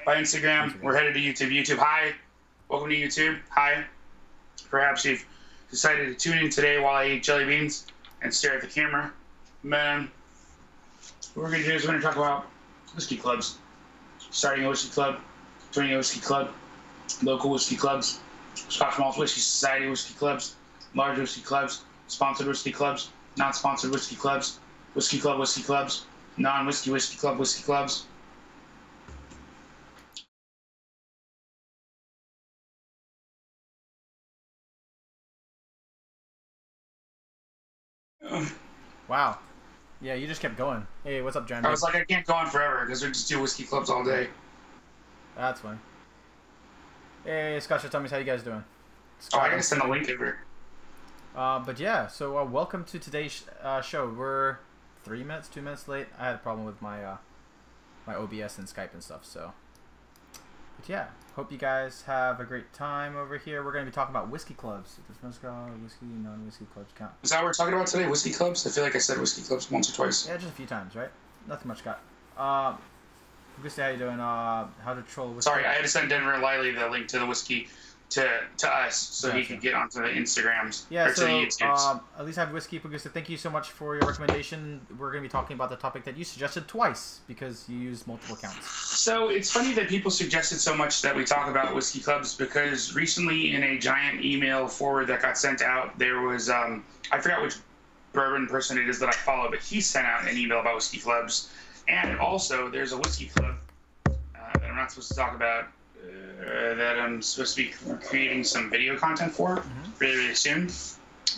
by Instagram. We're headed to YouTube. YouTube, hi. Welcome to YouTube. Hi. Perhaps you've decided to tune in today while I eat jelly beans and stare at the camera. Man, what we're going to do is we're going to talk about whiskey clubs. Starting a whiskey club, joining a whiskey club, local whiskey clubs, Scotch Malt Whisky Society whiskey clubs, large whiskey clubs, sponsored whiskey clubs, non-sponsored whiskey clubs, whiskey clubs, non-whiskey whiskey club whiskey clubs. Wow. Yeah, you just kept going. Hey, what's up, John? I was like, I can't go on forever because we just do whiskey clubs all day. That's funny. Hey, Scotch, tell me how you guys doing? Scott, I gotta send a link over. But yeah, so welcome to today's show. We're 2 minutes late. I had a problem with my my OBS and Skype and stuff, so. But yeah, hope you guys have a great time over here. We're going to be talking about whiskey clubs. Does mezcal, whiskey, non-whiskey clubs count? Is that what we're talking about today? Whiskey clubs? I feel like I said whiskey clubs once or twice. Yeah, just a few times, right? Nothing much, Scott. Augusta, how you doing? How to troll whiskey? Sorry, I had to send Denver and Liley the link to the whiskey to us so he could get onto the Instagrams. Yeah, or so to the YouTubes. at least have whiskey. Augusta, thank you so much for your recommendation. We're going to be talking about the topic that you suggested twice because you used multiple accounts. So it's funny that people suggested so much that we talk about whiskey clubs because recently in a giant email forward that got sent out, there was, I forgot which bourbon person it is that I follow, but he sent out an email about whiskey clubs. And also there's a whiskey club that I'm not supposed to talk about that I'm supposed to be creating some video content for really, really soon.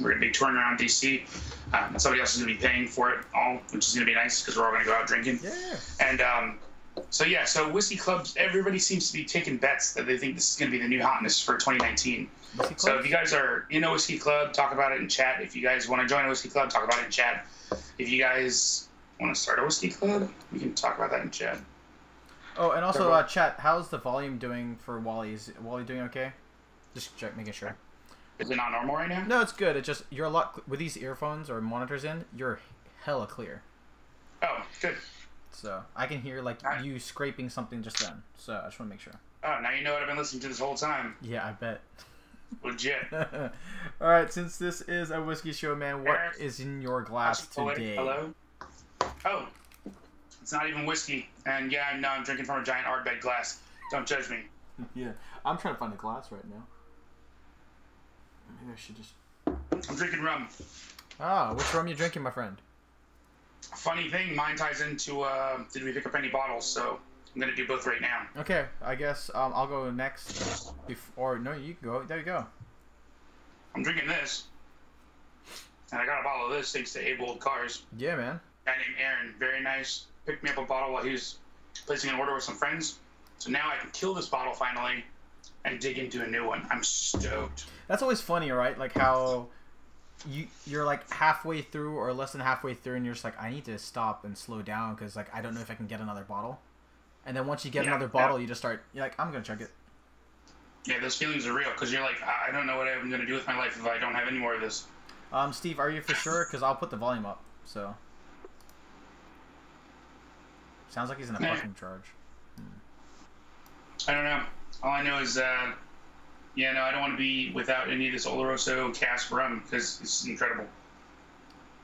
We're going to be touring around DC. And somebody else is going to be paying for it all, which is going to be nice because we're all going to go out drinking. Yeah. And so whiskey clubs, everybody seems to be taking bets that they think this is going to be the new hotness for 2019. So if you guys are in a whiskey club, talk about it in chat. If you guys want to join a whiskey club, talk about it in chat. If you guys want to start a whiskey club, we can talk about that in chat. Oh, and also, chat, how's the volume doing for Wally? Is Wally doing okay? Just making sure. Is it not normal right now? No, it's good. It's just, you're a lot, with these earphones or monitors in, you're hella clear. Oh, good. So, I can hear, like, you scraping something just then. So, I just want to make sure. Oh, now you know what I've been listening to this whole time. Yeah, I bet. Legit. Alright, since this is a whiskey show, man, what is in your glass today? Hello? Oh. It's not even whiskey, and yeah, I'm drinking from a giant Ardbeg glass. Don't judge me. Yeah, I'm trying to find a glass right now. Maybe I should just... I'm drinking rum. Ah, which rum you drinking, my friend? Funny thing, mine ties into, did we pick up any bottles, so I'm going to do both right now. Okay, I guess I'll go next. No, you can go. There you go. I'm drinking this, and I got a bottle of this thanks to Abe Old Cars. Yeah, man. A guy named Aaron, very nice. Picked me up a bottle while he was placing an order with some friends. So now I can kill this bottle finally and dig into a new one. I'm stoked. That's always funny, right? Like how you're like halfway through or less than halfway through and you're just like, I need to stop and slow down because like I don't know if I can get another bottle. And then once you get another bottle, you just start, you're like, I'm going to chug it. Yeah, those feelings are real because you're like, I don't know what I'm going to do with my life if I don't have any more of this. Steve, are you for sure? Because I'll put the volume up, so... Sounds like he's in a parking charge. I don't know. All I know is, I don't want to be without any of this Oloroso cask rum because it's incredible.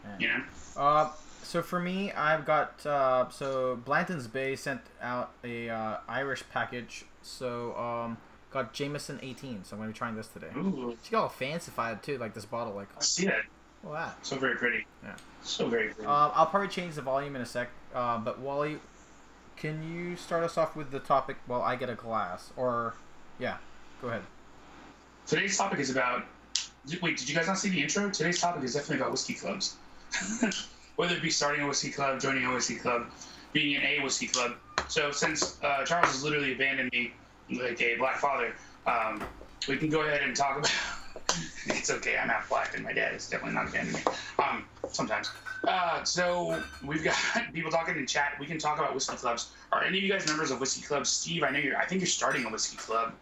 Yeah. You know? So for me, I've got, so Blanton's Bay sent out a Irish package. So, got Jameson 18. So I'm going to be trying this today. Ooh. She got all fancified too, like this bottle. Like, I see that. Wow. So very pretty. Yeah. So very pretty. I'll probably change the volume in a sec. But Wally, can you start us off with the topic while I get a glass? Or, yeah, go ahead. Today's topic is about... Wait, did you guys not see the intro? Today's topic is definitely about whiskey clubs. Whether it be starting a whiskey club, joining a whiskey club, being in a whiskey club. So since Charles has literally abandoned me like a black father, we can go ahead and talk about... It's okay, I'm half black and my dad is definitely not abandoning me. Sometimes. So we've got people talking in chat. We can talk about whiskey clubs. Are any of you guys members of whiskey clubs? Steve, I think you're starting a whiskey club.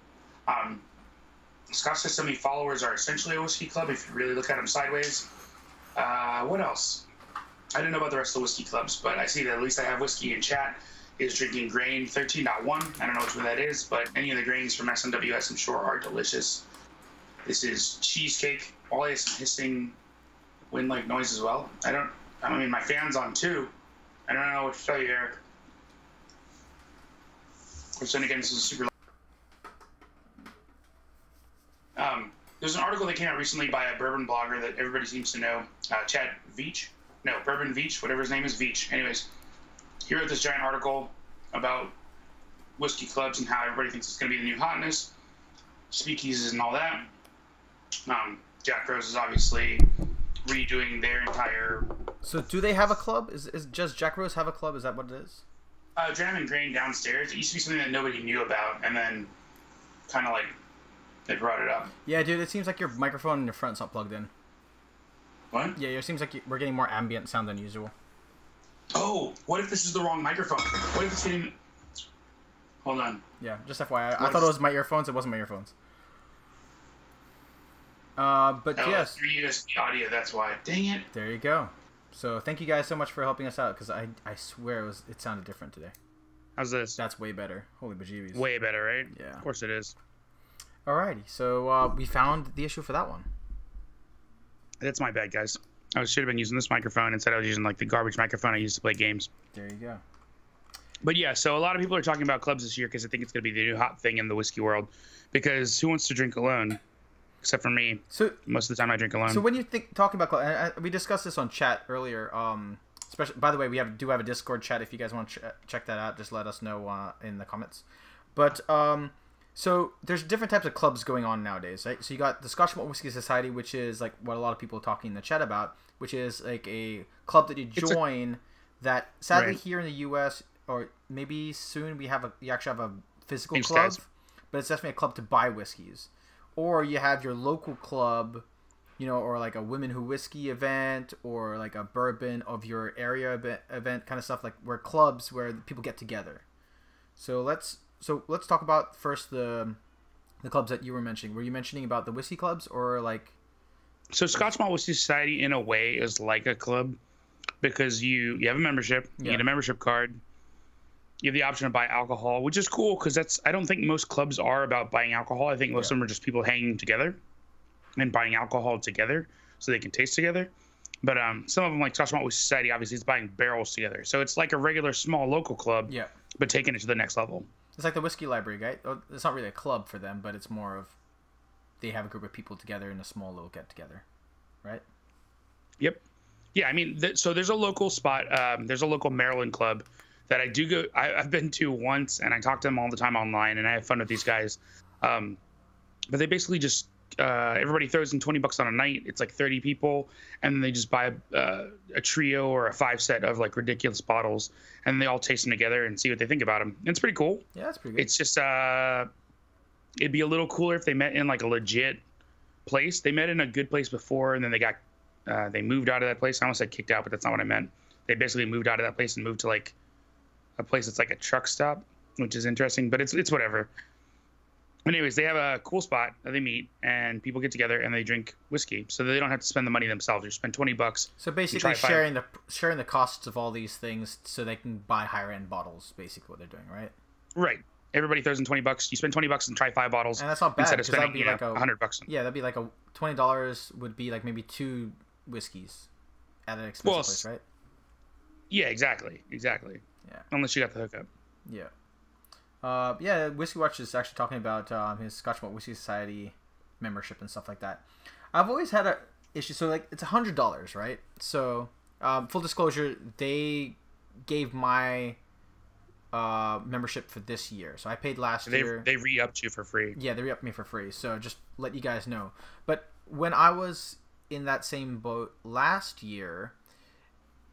Scott says so many followers are essentially a whiskey club if you really look at them sideways. What else? I don't know about the rest of the whiskey clubs, but I see that at least I have whiskey in chat. is drinking grain 13.1. I don't know which one that is, but any of the grains from SNWS, I'm sure, are delicious. This is cheesecake. All has some hissing wind-like noise as well. I mean, my fan's on too. I don't know what to tell you, Eric. Which then again, this is super. There's an article that came out recently by a bourbon blogger that everybody seems to know, Chad Veach. No, Bourbon Veach, whatever his name is, Veach. Anyways, he wrote this giant article about whiskey clubs and how everybody thinks it's going to be the new hotness, speakeasies and all that. Jack Rose is obviously redoing their entire. So do they have a club? Does Jack Rose have a club? Is that what it is? Dram and Grain downstairs. It used to be something that nobody knew about, and then kind of like they brought it up. Yeah, dude, it seems like your microphone in your front's not plugged in. What? Yeah, it seems like we're getting more ambient sound than usual. Oh, what if this is the wrong microphone? What if it's getting... Hold on. Yeah, just FYI. I thought it was my earphones. It wasn't my earphones. But yes. USB audio, that's why. Dang it. There you go. So thank you guys so much for helping us out, because I swear it sounded different today. How's this? That's way better. Holy bejeebies. Way better, right? Yeah. Of course it is. Alrighty, so we found the issue for that one. That's my bad, guys. I should have been using this microphone instead of using like the garbage microphone I used to play games. There you go. But yeah, so a lot of people are talking about clubs this year because I think it's going to be the new hot thing in the whiskey world. Because who wants to drink alone? Except for me. So most of the time I drink alone. So when you talking about club, we discussed this on chat earlier. Especially, by the way, we do have a Discord chat. If you guys want to check that out, just let us know in the comments. But so there's different types of clubs going on nowadays, right? So you got the Scotch Malt Whisky Society, which is like what a lot of people are talking in the chat about, which is like a club that you join. That sadly here in the U.S. or maybe soon we actually have a physical club, but it's definitely a club to buy whiskeys. Or you have your local club, or like a Women Who Whiskey event, or like a bourbon of your area event kind of stuff, like where clubs where people get together. So let's talk about first the clubs that you were mentioning. Were you mentioning about the whiskey clubs or like? So Scotch Malt Whisky Society in a way is like a club because you have a membership, you get a membership card. You have the option to buy alcohol, which is cool because I don't think most clubs are about buying alcohol. I think most of them are just people hanging together and buying alcohol together so they can taste together. But some of them, like Scotch Malt Whisky Society, obviously it's buying barrels together. So it's like a regular small local club, but taking it to the next level. It's like the Whiskey Library, right? It's not really a club for them, but it's more of they have a group of people together in a small little get-together, right? Yep. Yeah, I mean, so there's a local spot. There's a local Maryland club that I do go. I've been to once, and I talk to them all the time online, and I have fun with these guys. But they basically just everybody throws in $20 on a night. It's like 30 people, and then they just buy a trio or a 5-set of like ridiculous bottles, and they all taste them together and see what they think about them. And it's pretty cool. Yeah, that's pretty good. It's just it'd be a little cooler if they met in like a legit place. They met in a good place before, and then they moved out of that place. I almost said kicked out, but that's not what I meant. They basically moved out of that place and moved to like a place that's like a truck stop, which is interesting, but it's whatever. Anyways, they have a cool spot that they meet, and people get together and they drink whiskey, so they don't have to spend the money themselves. You spend $20. So basically, sharing the costs of all these things, so they can buy higher end bottles. Basically, what they're doing, right? Right. Everybody throws in $20. You spend $20 and try 5 bottles, and that's not bad. Instead of spending that'd be like $100. Yeah, that'd be like a $20 would be like maybe 2 whiskeys at an expensive place, right? Yeah, exactly. Yeah. Unless you got the hookup. Yeah. Whiskey Watch is actually talking about his Scotch Malt Whisky Society membership and stuff like that. I've always had a issue. So like it's $100, right? So full disclosure, they gave my membership for this year. So I paid last year. They re-upped you for free. Yeah, they re-upped me for free. So just let you guys know. But when I was in that same boat last year,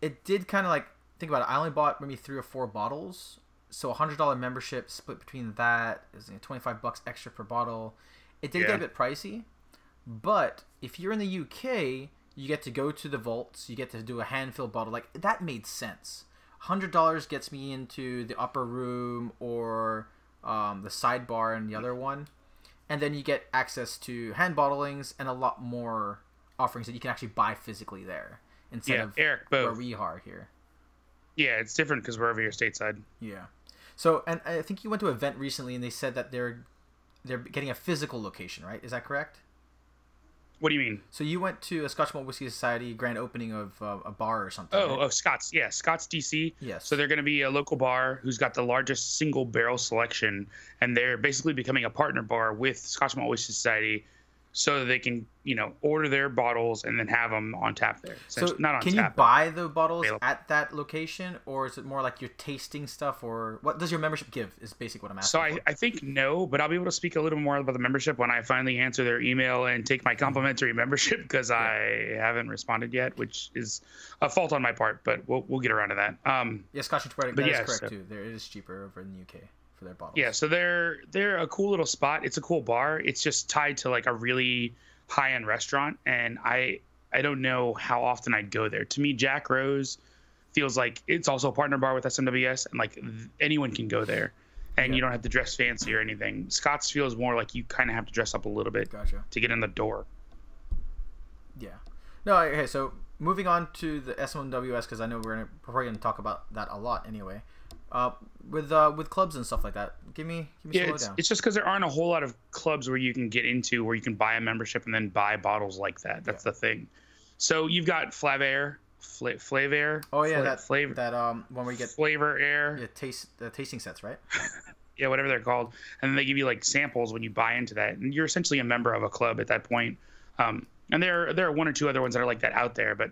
it did kind of like, think about it. I only bought maybe 3 or 4 bottles. So $100 membership split between that is $25 extra per bottle. It did get a bit pricey. But if you're in the UK, you get to go to the vaults. You get to do a hand-filled bottle. Like, that made sense. $100 gets me into the upper room or the sidebar and the other one. And then you get access to hand bottlings and a lot more offerings that you can actually buy physically there instead of Eric, where we are here. Yeah, it's different because we're over here stateside. Yeah. So, and I think you went to an event recently, and they said that they're getting a physical location, right? Is that correct? What do you mean? So you went to a Scotch Malt Whisky Society grand opening of a bar or something. Oh, right? oh, Scott's. Yeah, Scott's DC. Yes. So they're going to be a local bar who's got the largest single barrel selection, and they're basically becoming a partner bar with Scotch Malt Whisky Society, so that they can, order their bottles and then have them on tap there. So not on can tap, you buy the bottles available. at that location, or is it more like you're tasting stuff, or what does your membership give? Is basically what I'm asking. So I think no, but I'll be able to speak a little more about the membership when I finally answer their email and take my complimentary membership, because I haven't responded yet, which is a fault on my part, but we'll get around to that. Yeah, Scotch and Poetic, that is correct too. There it is cheaper over in the UK for their bottles. Yeah, so they're a cool little spot. It's a cool bar. It's just tied to like a really high-end restaurant, and I don't know how often I'd go there. To me, Jack Rose feels like it's also a partner bar with SMWS, and like anyone can go there, and you don't have to dress fancy or anything. Scott's feels more like you kind of have to dress up a little bit to get in the door. Yeah. No, okay, so moving on to the SMWS, because I know we're probably going to talk about that a lot anyway. With clubs and stuff like that, give me some lowdown. It's just because there aren't a whole lot of clubs where you can get into where you can buy a membership and then buy bottles like that. That's the thing. So you've got Flavor. Oh yeah, that when we get Flavor Air. Yeah, tasting sets, right? Yeah, whatever they're called, and then they give you like samples when you buy into that, and you're essentially a member of a club at that point. And there are one or two other ones that are like that out there, but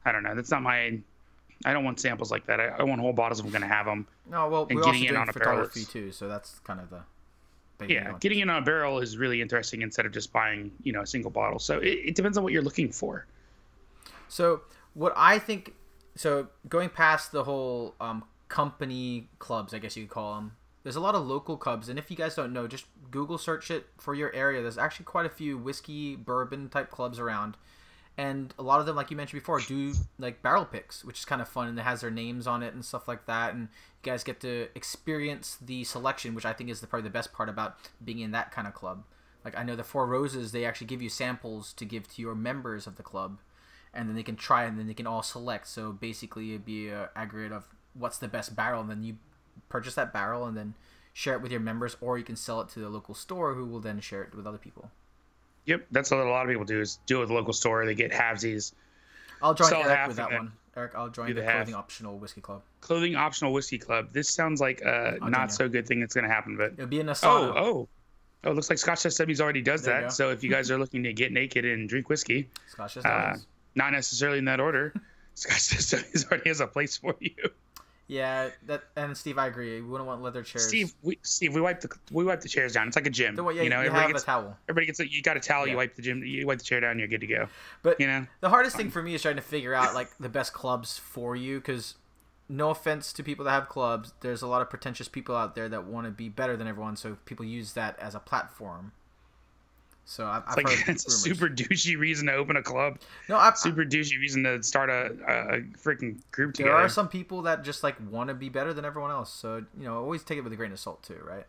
I don't know. That's not my. I don't want samples like that. I want whole bottles if I'm going to have them. No, well, we're also doing photography too, so that's kind of the. Getting in on a barrel is really interesting instead of just buying, a single bottle. So it depends on what you're looking for. So what I think, going past the whole company clubs, I guess you could call them. There's a lot of local clubs, and if you guys don't know, just Google search it for your area. There's actually quite a few whiskey, bourbon type clubs around. And a lot of them, like you mentioned before, do like barrel picks, which is kind of fun, and it has their names on it and stuff like that. And you guys get to experience the selection, which I think is probably the best part about being in that kind of club. Like I know the Four Roses, they actually give you samples to give to your members of the club, and then they can try, and then they can all select. So basically, it'd be an aggregate of what's the best barrel, and then you purchase that barrel and then share it with your members, or you can sell it to the local store, who will then share it with other people. Yep, that's what a lot of people do, is do it with the local store. They get halvesies. I'll join Eric with that one. Eric, I'll join the Clothing Optional Whiskey Club. Clothing Optional Whiskey Club. This sounds like a not so good thing that's going to happen, but it'll be in a sauna. Oh, it looks like Scotch SW's already does that. So if you guys are looking to get naked and drink whiskey, Scotch SW's. Not necessarily in that order, Scotch SW's already has a place for you. Yeah, and Steve, I agree. We wouldn't want leather chairs. Steve, we wipe the chairs down. It's like a gym. You have a towel. Everybody gets you got a towel. Yeah. You wipe the chair down. You're good to go. But the hardest thing for me is trying to figure out like the best clubs for you, because no offense to people that have clubs, there's a lot of pretentious people out there that want to be better than everyone, so people use that as a platform. So I've heard it's a super douchey reason to open a club. No, super douchey reason to start a freaking group together. There are some people that just like want to be better than everyone else. So always take it with a grain of salt too, right?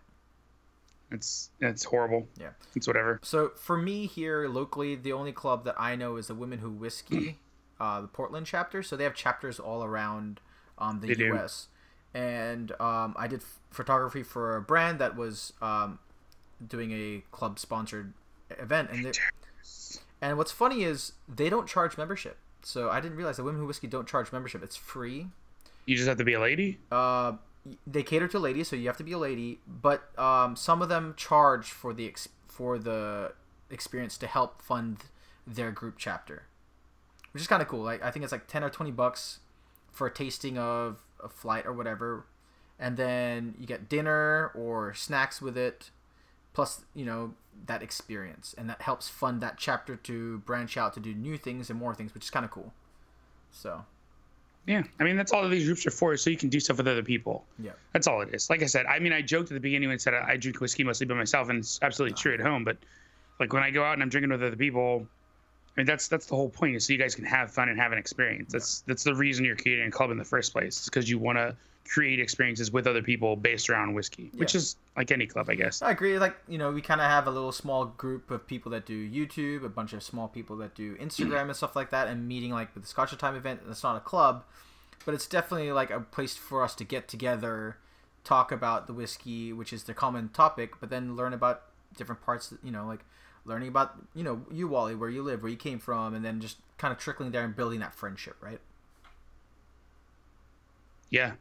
It's horrible. Yeah, it's whatever. So for me here locally, the only club that I know is the Women Who Whiskey, the Portland chapter. So they have chapters all around the U.S. And I did photography for a brand that was doing a club sponsored event, and what's funny is they don't charge membership. So I didn't realize that Women Who Whiskey don't charge membership. It's free. You just have to be a lady. They cater to ladies, so you have to be a lady. But some of them charge for the experience to help fund their group chapter, which is kind of cool. Like I think it's like $10 or $20 for a tasting of a flight or whatever, and then you get dinner or snacks with it, plus that experience, and that helps fund that chapter to branch out to do new things and more things, which is kind of cool. So yeah, I mean that's all these groups are for, so you can do stuff with other people. Yeah, that's all it is. Like I said, I mean I joked at the beginning when I said I drink whiskey mostly by myself, and it's absolutely true at home, but like when I go out and I'm drinking with other people, I mean that's the whole point, is so you guys can have fun and have an experience. That's the reason you're creating a club in the first place. It's because you want to create experiences with other people based around whiskey, which is like any club, I guess. I agree. Like we kind of have a little small group of people that do YouTube, a bunch of small people that do Instagram and stuff like that, and meeting like with the Scotch Time event. It's not a club, but it's definitely like a place for us to get together, talk about the whiskey, which is the common topic, but then learn about different parts, like learning about, you, Wally, where you live, where you came from, and then just kind of trickling down and building that friendship, right? Yeah.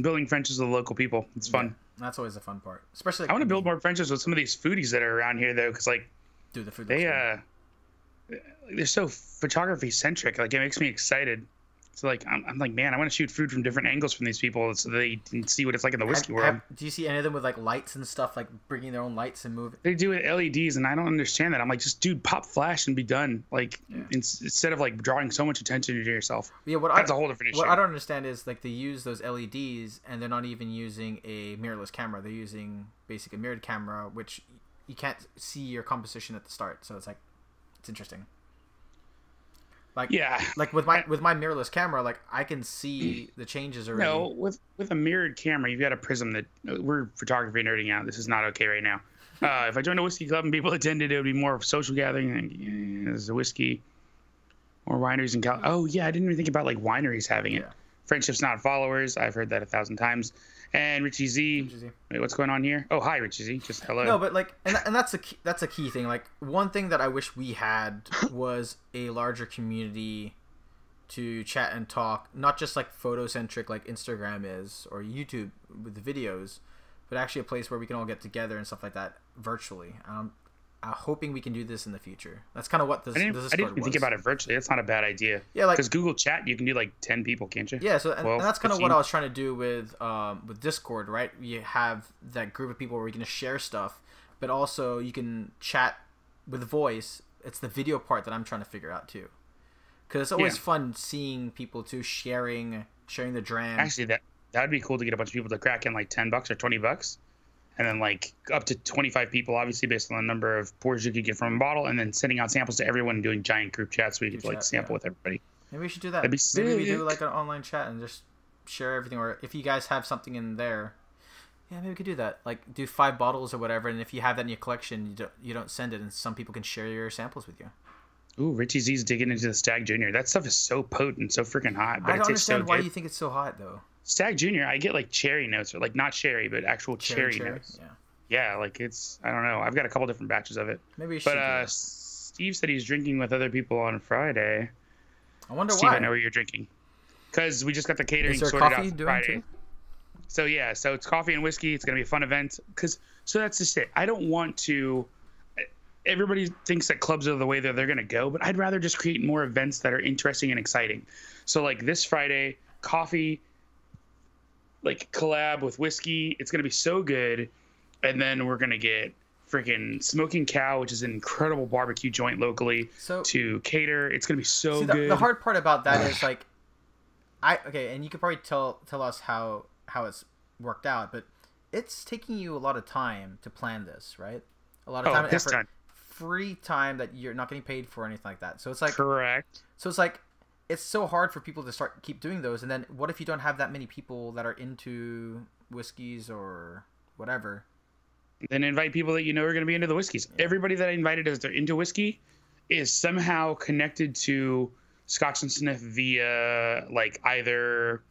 Building friendships with the local people. It's fun. Yeah, that's always the fun part. Especially I want to build more friendships with some of these foodies that are around here, though, because, like, dude, the food they're so photography centric. Like, it makes me excited. So, like, I'm like, man, I want to shoot food from different angles from these people so they can see what it's like in the whiskey world. Do you see any of them with, like, lights and stuff, like bringing their own lights and moving? They do it LEDs, and I don't understand that. I'm like, just, dude, pop flash and be done. Like, instead of, like, drawing so much attention to yourself. Yeah, that's a whole different issue. What I don't understand is, like, they use those LEDs, and they're not even using a mirrorless camera. They're using, basically, a mirrored camera, which you can't see your composition at the start. So it's, like, it's interesting. Like, yeah, like with my mirrorless camera, like I can see the changes already. No, with a mirrored camera, you've got a prism that we're photography nerding out. This is not okay right now. If I joined a whiskey club and people attended, it would be more of a social gathering. Like, there's a whiskey or wineries in Cal. Oh yeah, I didn't even think about like wineries having it. Friendships, not followers. I've heard that 1,000 times. And Richie Z. Wait, what's going on here? Oh, hi, Richie Z. Just hello. No, but like, and that's a key thing. Like, one thing that I wish we had was a larger community to chat and talk, not just like photocentric like Instagram is or YouTube with the videos, but actually a place where we can all get together and stuff like that virtually. I'm hoping we can do this in the future. That's kind of what this I didn't even think about it virtually. That's not a bad idea. Yeah, like, because Google Chat, you can do like 10 people, can't you? Yeah, so and that's kind of what I was trying to do with Discord, right? You have that group of people where you can just share stuff, but also you can chat with voice. It's the video part that I'm trying to figure out too, because it's always fun seeing people too sharing the dram. Actually, that'd be cool to get a bunch of people to crack in like $10 or $20. And then, like, up to 25 people, obviously, based on the number of pours you could get from a bottle, and then sending out samples to everyone and doing giant group chats where you could, like, sample with everybody. Maybe we should do that. That'd be sick. Maybe we do, like, an online chat and just share everything. Or if you guys have something in there, yeah, maybe we could do that. Like, do 5 bottles or whatever, and if you have that in your collection, you don't send it, and some people can share your samples with you. Ooh, Richie Z's digging into the Stag Junior. That stuff is so potent, so freaking hot. But I don't understand why good. You think it's so hot, though. Stag Junior, I get, like, cherry notes, or, like, not cherry, but actual cherry notes. Yeah. Yeah, like it's, I don't know. I've got a couple different batches of it. Maybe you should. But Steve said he's drinking with other people on Friday. I wonder Steve, why. I know where you're drinking. Because we just got the catering sorted out for Friday. Too? So yeah, so it's coffee and whiskey. It's gonna be a fun event. So that's just it. I don't want to. Everybody thinks that clubs are the way that they're gonna go, but I'd rather just create more events that are interesting and exciting. So like this Friday, coffee, like collab with whiskey. It's gonna be so good. And then we're going to get freaking Smoking Cow, which is an incredible barbecue joint locally, to cater. It's going to be so good. The hard part about that is, like, and you could probably tell us how it's worked out, but it's taking you a lot of time to plan this, right? A lot of time and effort. Free time that you're not getting paid for or anything like that. So it's like... Correct. So it's like, it's so hard for people to keep doing those, and then what if you don't have that many people that are into whiskeys or whatever? Then invite people that you know are going to be into the whiskeys. Yeah. Everybody that I invited as they're into whiskey is somehow connected to Scotch and Sniff via like either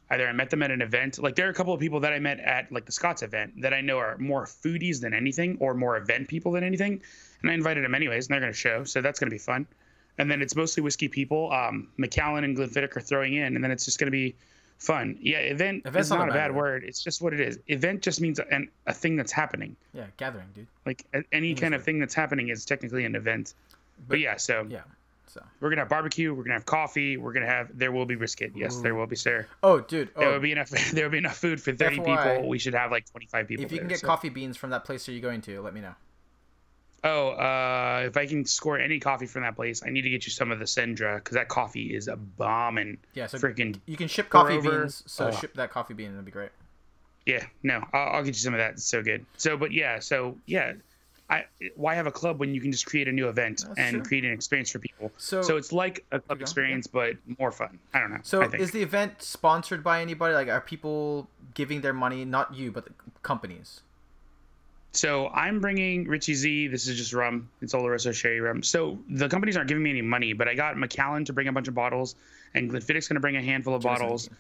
I met them at an event. Like there are a couple of people that I met at like the Scots event that I know are more foodies than anything or more event people than anything. And I invited them anyways, and they're going to show. So that's going to be fun. And then it's mostly whiskey people. McAllen and Glenfiddich are throwing in, and then it's just going to be fun. Yeah, event is not a bad word. It's just what it is. Event just means a thing that's happening. Yeah, gathering, dude. Like any kind of thing that's happening is technically an event. But yeah, so we're gonna have barbecue. We're gonna have coffee. There will be brisket. Yes, there will be, sir. Oh, dude. There will be enough. There will be enough food for 30 people. We should have like 25 people. If you can get coffee beans from that place, are you going to? Let me know. Oh, if I can score any coffee from that place, I need to get you some of the Sendra because that coffee is a bombing. Yeah, so freaking. You can ship coffee beans, so ship that coffee bean. That'd be great. Yeah, no, I'll get you some of that. It's so good. Why have a club when you can just create a new event create an experience for people? So it's like a club experience, but more fun. I don't know. So is the event sponsored by anybody? Like, are people giving their money? Not you, but the companies. So I'm bringing Richie Z. This is just rum. It's Oloroso Sherry rum. So the companies aren't giving me any money, but I got Macallan to bring a bunch of bottles, and Glenfiddich's going to bring a handful of bottles.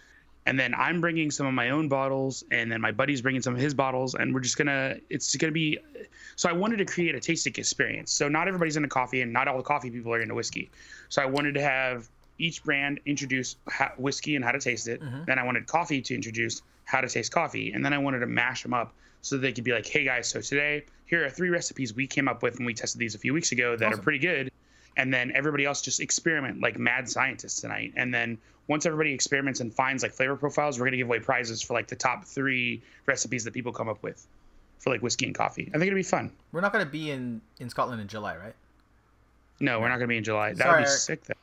And then I'm bringing some of my own bottles, and then my buddy's bringing some of his bottles, and we're just it's gonna be. So I wanted to create a tasting experience. So not everybody's into coffee, and not all the coffee people are into whiskey. So I wanted to have each brand introduce whiskey and how to taste it. Then I wanted coffee to introduce how to taste coffee, and then I wanted to mash them up so they could be like, hey guys, so today here are 3 recipes we came up with when we tested these a few weeks ago that are pretty good. And then everybody else just experiment like mad scientists tonight. And then once everybody experiments and finds like flavor profiles, we're going to give away prizes for like the top 3 recipes that people come up with for like whiskey and coffee. I think it'll be fun. We're not going to be in Scotland in July, right? No, we're not going to be in July. That would be sick though.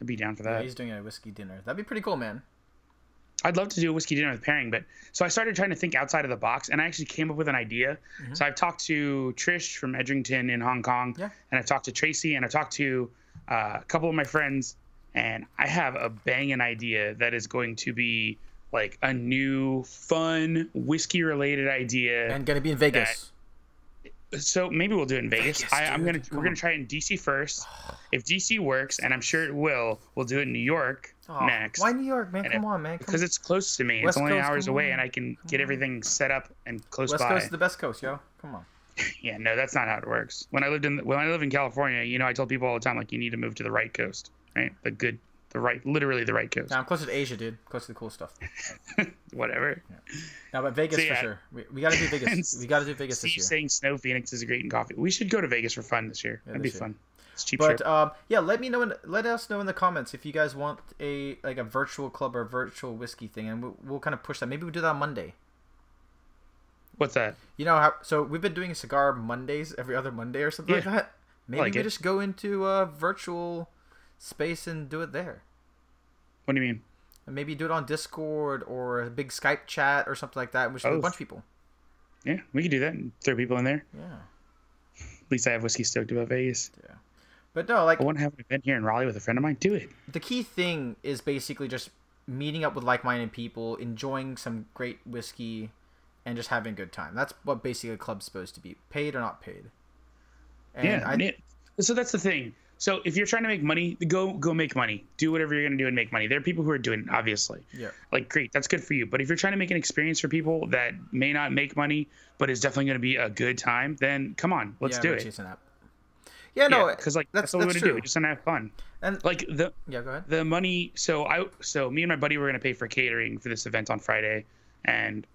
I'd be down for that. Yeah, he's doing a whiskey dinner. That'd be pretty cool, man. I'd love to do a whiskey dinner with pairing, but so I started trying to think outside of the box, and I actually came up with an idea. So I've talked to Trish from Edrington in Hong Kong, and I've talked to Tracy, and I've talked to a couple of my friends, and I have a banging idea that is going to be like a new, fun whiskey-related idea, and gonna be in Vegas. So maybe we'll do it in Vegas. We're gonna try it in DC first. If DC works, and I'm sure it will, we'll do it in New York next. Why New York, man? Come on, man. Because it's close to me. It's only hours away, and I can get everything set up and close by. West Coast is the best coast, yo. Come on. Yeah, no, that's not how it works. When I lived in California, you know, I told people all the time like you need to move to the right coast, right? Literally the right coast. Nah, I'm closer to Asia, dude. Close to the cool stuff. Whatever. Yeah. No, but Vegas for sure. We got to do Vegas. We got to do Vegas this year. Saying Snow Phoenix is great in coffee. We should go to Vegas for fun this year. That'd be fun. It's cheap. But yeah, let us know in the comments if you guys want a virtual club or a virtual whiskey thing, and we'll kind of push that. Maybe we'll do that on Monday. What's that? You know how? So we've been doing cigar Mondays every other Monday or something like that. Maybe we just go into a virtual space and do it there. What do you mean? And maybe do it on Discord or a big Skype chat or something like that. We should have a bunch of people. Yeah, we could do that and throw people in there. Yeah. At least I have whiskey stoked about Vegas. Yeah. But no, like, I want to have an event here in Raleigh with a friend of mine. Do it. The key thing is basically just meeting up with like-minded people, enjoying some great whiskey, and just having a good time. That's what basically a club's supposed to be, paid or not paid. And so that's the thing. So if you're trying to make money, go make money. Do whatever you're going to do and make money. There are people who are doing it, obviously. Yeah. Like, great. That's good for you. But if you're trying to make an experience for people that may not make money, but is definitely going to be a good time, then come on, let's do it. Yeah, no, because like that's what we want to do. We just want to have fun. And like go ahead. The money. So me and my buddy were going to pay for catering for this event on Friday, and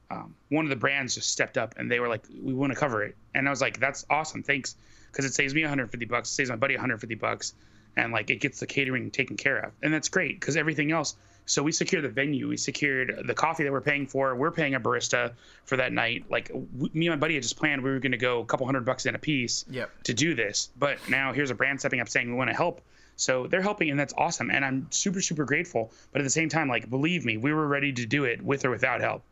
one of the brands just stepped up and they were like, "We want to cover it," and I was like, "That's awesome, thanks," because it saves me $150, it saves my buddy $150, and like it gets the catering taken care of, and that's great because everything else. So we secured the venue, we secured the coffee that we're paying for. We're paying a barista for that night. Like me and my buddy had just planned we were going to go a couple $100 in a piece to do this. But now here's a brand stepping up saying we want to help. So they're helping, and that's awesome. And I'm super, super grateful. But at the same time, like, believe me, we were ready to do it with or without help.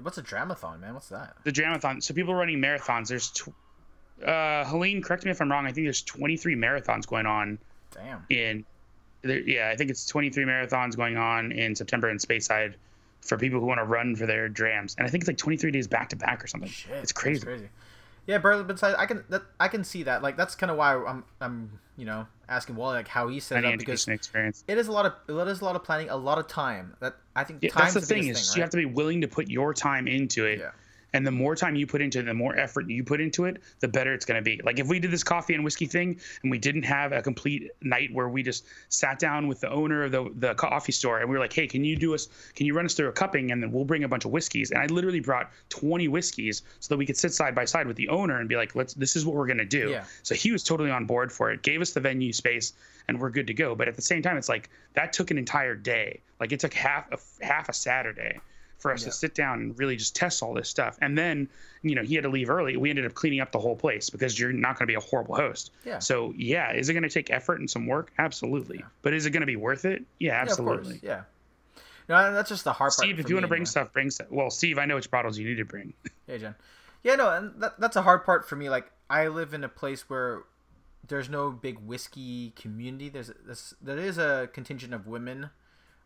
What's a dramathon, man? What's that? The dramathon. So people running marathons. There's, Helene, correct me if I'm wrong. I think there's 23 marathons going on. Damn. I think it's 23 marathons going on in September in Speyside for people who want to run for their drams, and I think it's like 23 days back to back or something. Shit, it's crazy. That's crazy. Yeah, but besides, I can see that. Like that's kind of why I'm asking Wally like how he set it up, because experience. It is a lot of planning, a lot of time. That I think that's the thing is right? You have to be willing to put your time into it. Yeah. And the more time you put into it, the more effort you put into it, the better it's going to be. Like if we did this coffee and whiskey thing and we didn't have a complete night where we just sat down with the owner of the coffee store and we were like, hey, can you run us through a cupping and then we'll bring a bunch of whiskeys. And I literally brought 20 whiskeys so that we could sit side by side with the owner and be like, this is what we're going to do. Yeah. So he was totally on board for it, gave us the venue space, and we're good to go. But at the same time, it's like that took an entire day. Like it took half a Saturday for us to sit down and really just test all this stuff. And then, he had to leave early. We ended up cleaning up the whole place because you're not going to be a horrible host. Yeah. So, is it going to take effort and some work? Absolutely. Yeah. But is it going to be worth it? Yeah, absolutely. Yeah, of course. No, that's just the hard part. Steve, if you want to bring stuff, bring stuff. Well, Steve, I know which bottles you need to bring. Hey, Jen. Yeah, no, and that's a hard part for me. Like, I live in a place where there's no big whiskey community. There is a contingent of women,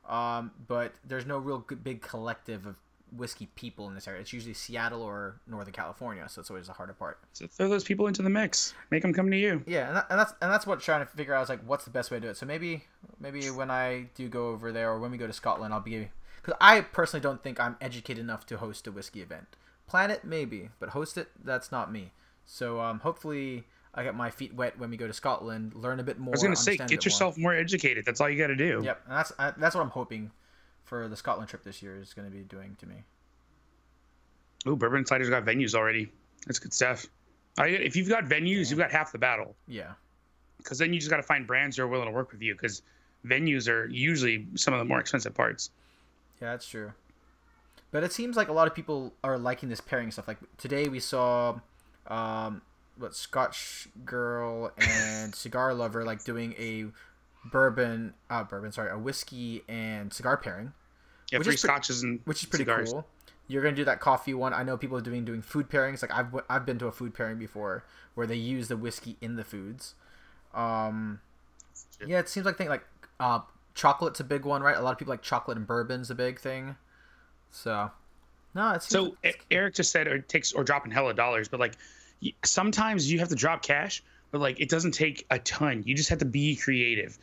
but there's no real big collective of whiskey people in this area. It's usually Seattle or Northern California, so it's always the harder part. So throw those people into the mix. Make them come to you. Yeah, and that's what I'm trying to figure out is like what's the best way to do it. So maybe when I do go over there or when we go to Scotland, I'll be, because I personally don't think I'm educated enough to host a whiskey event. Plan it maybe, but host it, that's not me. So hopefully I get my feet wet when we go to Scotland, learn a bit more. I was going to say, get yourself more educated. That's all you got to do. Yep, and that's what I'm hoping for the Scotland trip this year is going to be doing to me. Ooh, Bourbon Insider's got venues already. That's good stuff. If you've got venues, you've got half the battle. Yeah. Because then you just got to find brands who are willing to work with you, because venues are usually some of the more expensive parts. Yeah, that's true. But it seems like a lot of people are liking this pairing stuff. Like today we saw Scotch Girl and Cigar Lover like doing a a whiskey and cigar pairing. Yeah, free scotches and which is pretty cigars. Cool. You're gonna do that coffee one. I know people are doing food pairings. Like I've been to a food pairing before where they use the whiskey in the foods. Yeah, it seems like chocolate's a big one, right? A lot of people like chocolate and bourbon's a big thing. So, no, it's so Eric just said or dropping hella dollars, but like sometimes you have to drop cash, but like it doesn't take a ton. You just have to be creative.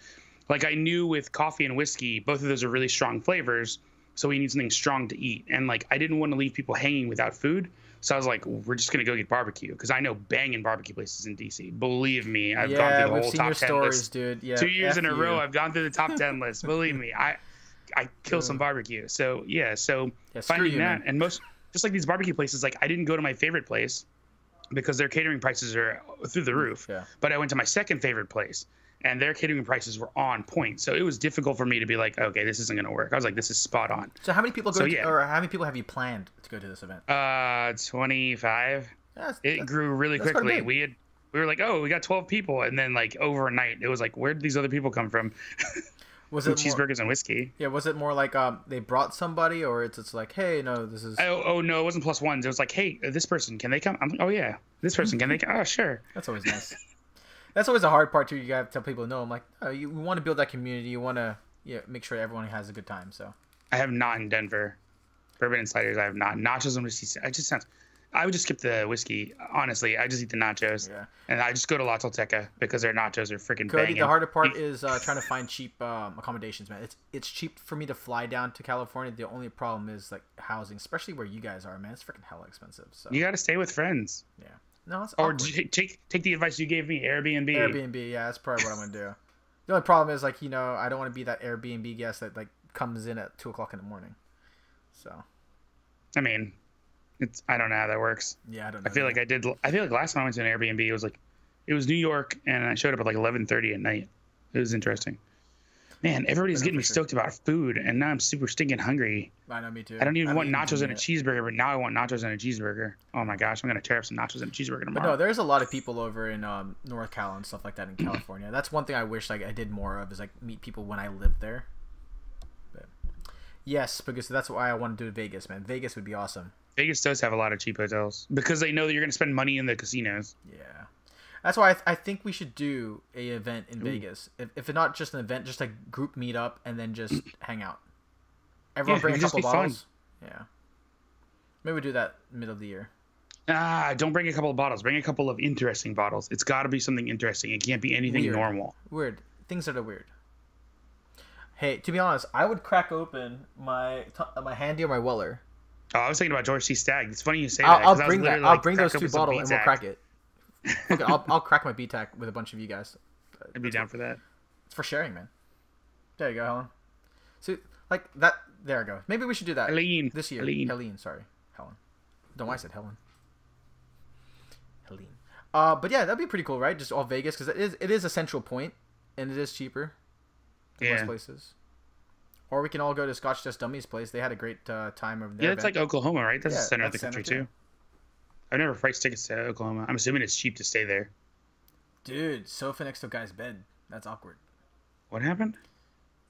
Like I knew with coffee and whiskey, both of those are really strong flavors, so we need something strong to eat. And like I didn't want to leave people hanging without food, so I was like, we're just gonna go get barbecue, because I know banging barbecue places in DC. Believe me, I've gone through the whole top 10 list. Dude. Yeah, 2 years in a row, I've gone through the top 10 list. Believe me, I kill some barbecue. So finding that, and most just like these barbecue places, like I didn't go to my favorite place because their catering prices are through the roof. Yeah. But I went to my second favorite place, and their catering prices were on point. So it was difficult for me to be like, okay, this isn't going to work. I was like, this is spot on. So how many people or how many people have you planned to go to this event? 25. It grew really quickly. We were like, oh, we got 12 people, and then like overnight, it was like, where did these other people come from? Was it cheeseburgers and whiskey? Yeah, was it more like they brought somebody, or it's like, hey, no, this is. Oh no, it wasn't plus ones. It was like, hey, this person, can they come? I'm like, oh yeah, this person, can they come? Oh sure. That's always nice. That's always a hard part too. You gotta tell people no. I'm like, oh, you want to build that community. You want to make sure everyone has a good time. So. I have not in Denver. Bourbon Insiders, I have not. Nachos and whiskey. It just sounds. I would just skip the whiskey. Honestly, I just eat the nachos. Yeah. And I just go to La Tolteca because their nachos are freaking Cody, banging. the harder part is trying to find cheap accommodations, man. It's cheap for me to fly down to California. The only problem is like housing, especially where you guys are, man. It's freaking hella expensive. So you got to stay with friends. Yeah. No, it's or take the advice you gave me, Airbnb. Airbnb, yeah, that's probably what I'm gonna do. The only problem is like I don't want to be that Airbnb guest that like comes in at 2:00 in the morning. So. I mean. I don't know how that works. Yeah, I don't know. I feel like last time I went to an Airbnb, it was New York, and I showed up at like 11:30 at night. It was interesting. Man, everybody's getting me stoked about food, and now I'm super stinking hungry. I know, me too. I don't even want nachos and a cheeseburger, but now I want nachos and a cheeseburger. Oh my gosh, I'm gonna tear up some nachos and a cheeseburger tomorrow. But no, there's a lot of people over in North Cal and stuff like that in California. That's one thing I wish like I did more of is like meet people when I lived there. But yes, because that's why I want to do Vegas, man. Vegas would be awesome. Vegas does have a lot of cheap hotels because they know that you're going to spend money in the casinos. Yeah. That's why I think we should do a event in Vegas. If it's not just an event, just a group meet up and then just hang out. Everyone bring a couple bottles. Fun. Yeah. Maybe we do that middle of the year. Don't bring a couple of bottles. Bring a couple of interesting bottles. It's got to be something interesting. It can't be anything normal. Weird. Things that are weird. Hey, to be honest, I would crack open my Handy or my Weller. Oh, I was thinking about George C. Stagg. It's funny you say that. I'll bring that. I'll bring those two bottles and we'll crack it. Okay, I'll crack my BTAC with a bunch of you guys. I'd be down for that. It's for sharing, man. There you go, Helen. So, like that. There we go. Maybe we should do that this year. Helene, sorry, Helen. Don't know why I said Helen. Helene. But yeah, that'd be pretty cool, right? Just all Vegas, because it is a central point, and it is cheaper than most places. Or we can all go to Scotch Just Dummies' place. They had a great time over there. Yeah, it's like Oklahoma, right? That's the center of the country, too. I've never priced tickets to Oklahoma. I'm assuming it's cheap to stay there. Dude, sofa next to a guy's bed. That's awkward. What happened?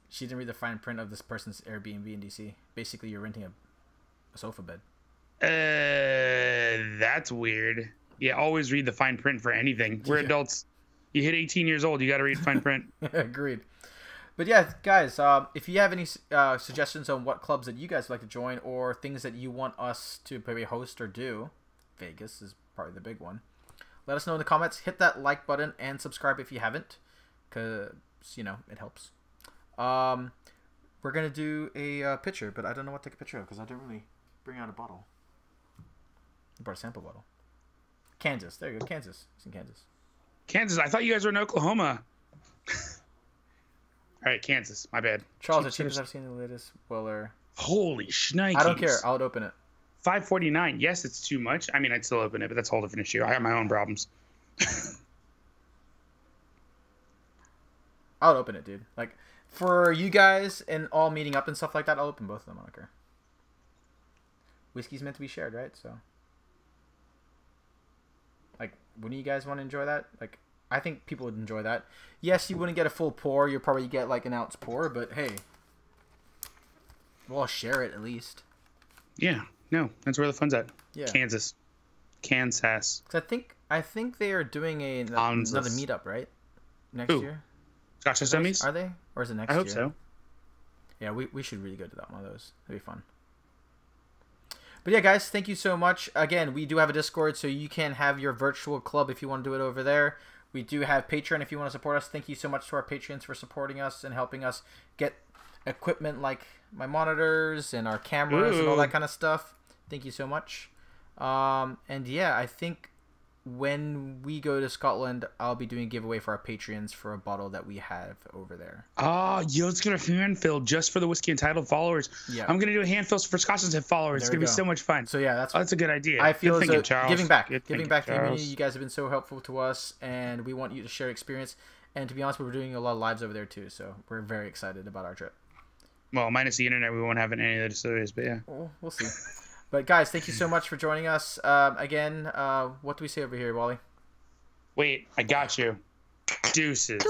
She didn't read the fine print of this person's Airbnb in DC. Basically, you're renting a sofa bed. That's weird. Yeah, always read the fine print for anything. We're adults. You hit 18 years old, you got to read fine print. Agreed. But yeah, guys, if you have any suggestions on what clubs that you guys would like to join or things that you want us to maybe host or do, Vegas is probably the big one. Let us know in the comments. Hit that like button and subscribe if you haven't, because, you know, it helps. We're going to do a picture, but I don't know what to take a picture of because I didn't really bring out a bottle. I brought a sample bottle. Kansas. There you go. Kansas. It's in Kansas. Kansas. I thought you guys were in Oklahoma. All right, Kansas. My bad. Charles, the cheapest I've seen the latest Weller. Holy shnikes. I don't care. I'll open it. $5.49. Yes, it's too much. I mean, I'd still open it, but that's a whole different issue. I have my own problems. I'll open it, dude. Like, for you guys and all meeting up and stuff like that, I'll open both of them. I don't care. Whiskey's meant to be shared, right? So, like, wouldn't you guys want to enjoy that? Like, I think people would enjoy that. Yes, you wouldn't get a full pour. You'll probably get, like, an ounce pour, but hey. We'll all share it, at least. Yeah. No, that's where the fun's at. Yeah. Kansas. Kansas. 'Cause I think they are doing another meetup, right? Next year? Scotch Dummies? Are they? Or is it next year? I hope so. Yeah, we should really go to that one of those. That'd be fun. But yeah, guys, thank you so much. Again, we do have a Discord, so you can have your virtual club if you want to do it over there. We do have Patreon if you want to support us. Thank you so much to our Patreons for supporting us and helping us get equipment like my monitors and our cameras and all that kind of stuff. Thank you so much. And yeah, I think when we go to Scotland, I'll be doing a giveaway for our Patreons for a bottle that we have over there. Oh, yo, it's going to hand fill just for the Whiskey Untitled followers. Yeah. I'm going to do a hand fill for Scotland's followers. It's going to be so much fun. So yeah, that's a good idea. I feel giving back to the community. You guys have been so helpful to us, and we want you to share experience. And to be honest, we're doing a lot of lives over there too, so we're very excited about our trip. Well, minus the internet, we won't have any of the distilleries, but yeah. We'll see. But guys, thank you so much for joining us. Again, what do we say over here, Wally? Wait, I got you. Deuces.